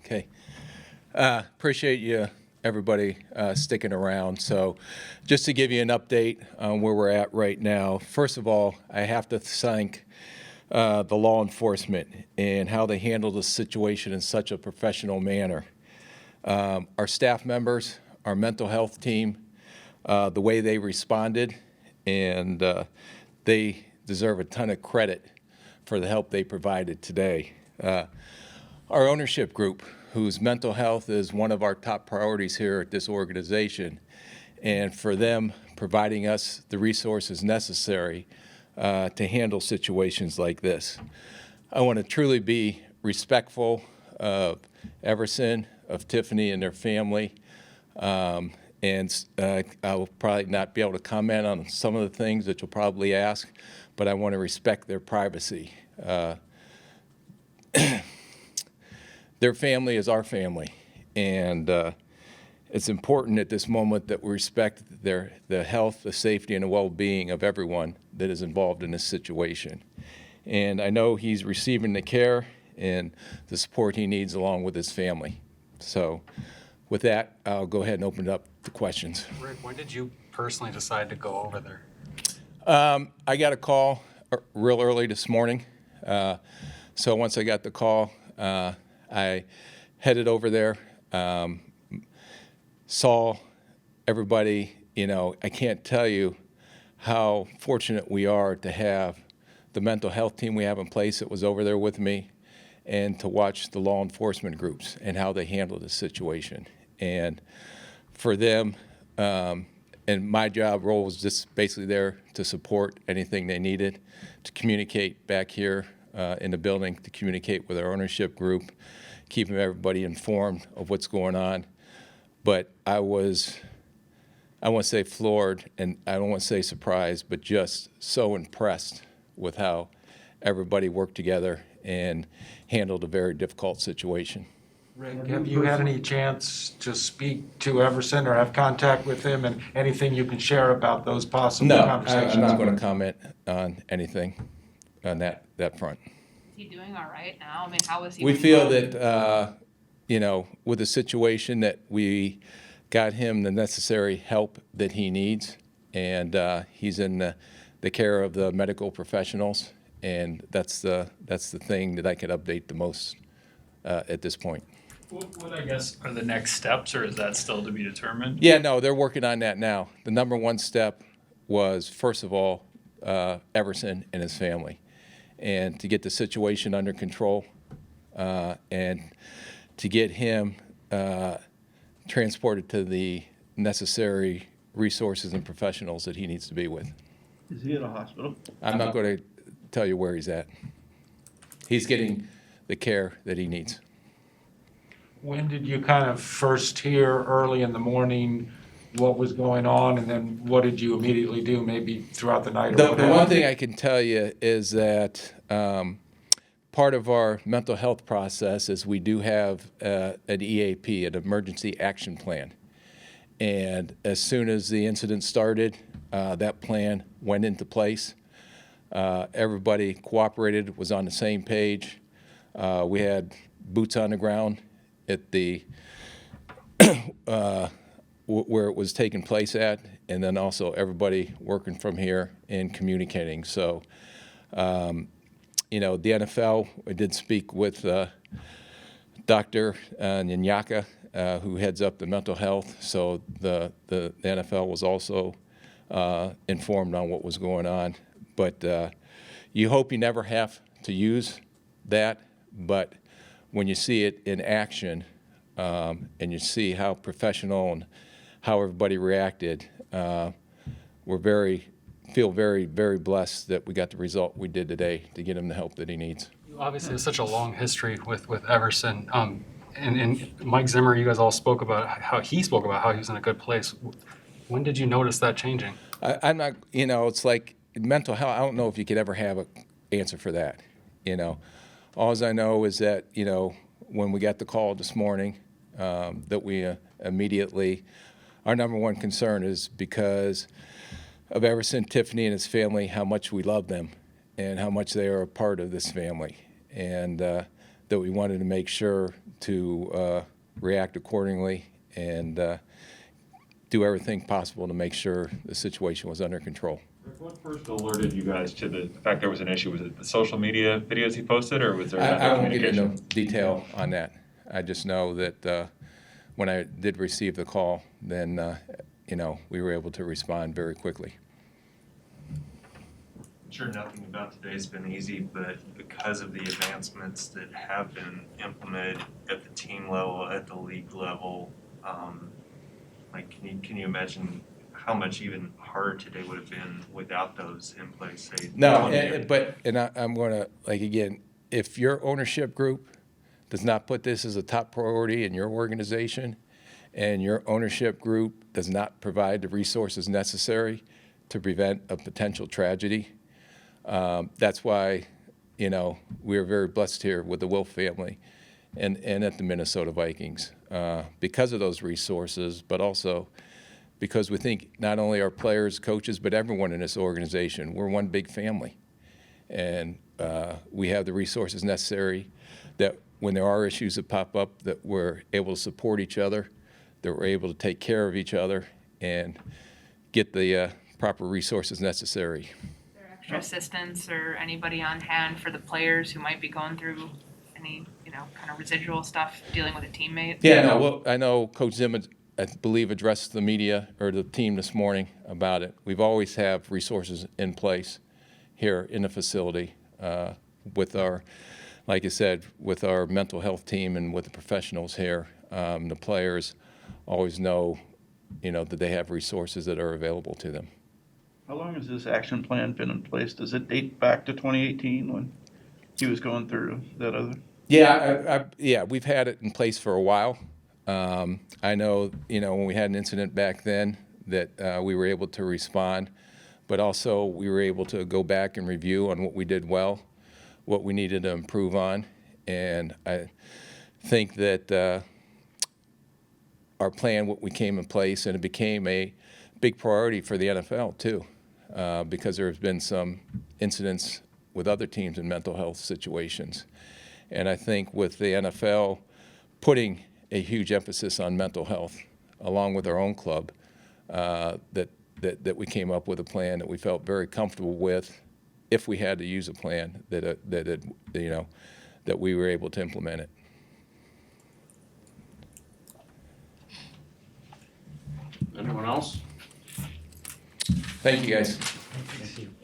Okay. Appreciate you, everybody, sticking around. So just to give you an update on where we're at right now, first of all, I have to thank the law enforcement and how they handled the situation in such a professional manner. Our staff members, our mental health team, the way they responded, and they deserve a ton of credit for the help they provided today. Our ownership group, whose mental health is one of our top priorities here at this organization, and for them providing us the resources necessary to handle situations like this. I want to truly be respectful of Everson, of Tiffany and their family, and I'll probably not be able to comment on some of the things that you'll probably ask, but I want to respect their privacy. Their family is our family, and it's important at this moment that we respect the health, the safety, and the well-being of everyone that is involved in this situation. And I know he's receiving the care and the support he needs along with his family. So with that, I'll go ahead and open it up to questions. Rick, when did you personally decide to go over there? I got a call real early this morning. So once I got the call, I headed over there, saw everybody. I can't tell you how fortunate we are to have the mental health team we have in place that was over there with me, and to watch the law enforcement groups and how they handled the situation. And for them, and my job role was just basically there to support anything they needed, to communicate back here in the building, to communicate with our ownership group, keeping everybody informed of what's going on. But I want to say floored, and I don't want to say surprised, but just so impressed with how everybody worked together and handled a very difficult situation. Rick, have you had any chance to speak to Everson or have contact with him, and anything you can share about those possible conversations? I'm not going to comment on anything on that front. Is he doing all right now? I mean, how is he? We feel that, with the situation that we got him the necessary help that he needs, and he's in the care of the medical professionals, and that's the thing that I could update the most at this point. What I guess are the next steps, or is that still to be determined? Yeah, no, they're working on that now. The number one step was, first of all, Everson and his family, and to get the situation under control, and to get him transported to the necessary resources and professionals that he needs to be with. Is he at a hospital? I'm not going to tell you where he's at. He's getting the care that he needs. When did you kind of first hear early in the morning what was going on, and then what did you immediately do, maybe throughout the night? The one thing I can tell you is that part of our mental health process is we do have an EAP, an emergency action plan. And as soon as the incident started, that plan went into place. Everybody cooperated, was on the same page. We had boots on the ground at the where it was taking place at, and then also everybody working from here and communicating. So, the NFL, I did speak with Dr. Nyanyaka, who heads up the mental health. So the NFL was also informed on what was going on. But you hope you never have to use that, but when you see it in action, and you see how professional and how everybody reacted, feel very, very blessed that we got the result we did today to get him the help that he needs. You obviously have such a long history with Everson. And Mike Zimmer, you guys all spoke about how he was in a good place. When did you notice that changing? I'm not, it's like mental health. I don't know if you could ever have an answer for that. All I know is that, when we got the call this morning, that we immediately, our number one concern is because of Everson, Tiffany, and his family, how much we love them and how much they are a part of this family. And that we wanted to make sure to react accordingly and do everything possible to make sure the situation was under control. What first alerted you guys to the fact there was an issue? Was it the social media videos he posted, or was there I another won't get into communication? detail on that. I just know that when I did receive the call, then we were able to respond very quickly. I'm sure nothing about today's been easy, but because of the advancements that have been implemented at the team level, at the league level, can you imagine how much even harder today would have been without those in place? Say, No, 20 years? I'm going to, again, if your ownership group does not put this as a top priority in your organization, and your ownership group does not provide the resources necessary to prevent a potential tragedy, that's why, we are very blessed here with the Wilf family and at the Minnesota Vikings because of those resources, but also because we think not only our players, coaches, but everyone in this organization, we're one big family. And we have the resources necessary that when there are issues that pop up, that we're able to support each other, that we're able to take care of each other and get the proper resources necessary. Is there extra assistance or anybody on hand for the players who might be going through any, kind of residual stuff dealing with a teammate? Yeah, no, well, I know Coach Zim, I believe, addressed the media or the team this morning about it. We've always have resources in place here in the facility with our, like I said, with our mental health team and with the professionals here. The players always know, that they have resources that are available to them. How long has this action plan been in place? Does it date back to 2018 when he was going through that other? Yeah, we've had it in place for a while. I know, when we had an incident back then that we were able to respond, but also we were able to go back and review on what we did well, what we needed to improve on, and I think that our plan, what we came in place, and it became a big priority for the NFL too, because there has been some incidents with other teams in mental health situations. And I think with the NFL putting a huge emphasis on mental health, along with our own club, that we came up with a plan that we felt very comfortable with, if we had to use a plan that we were able to implement it. Anyone else? Thank you, guys.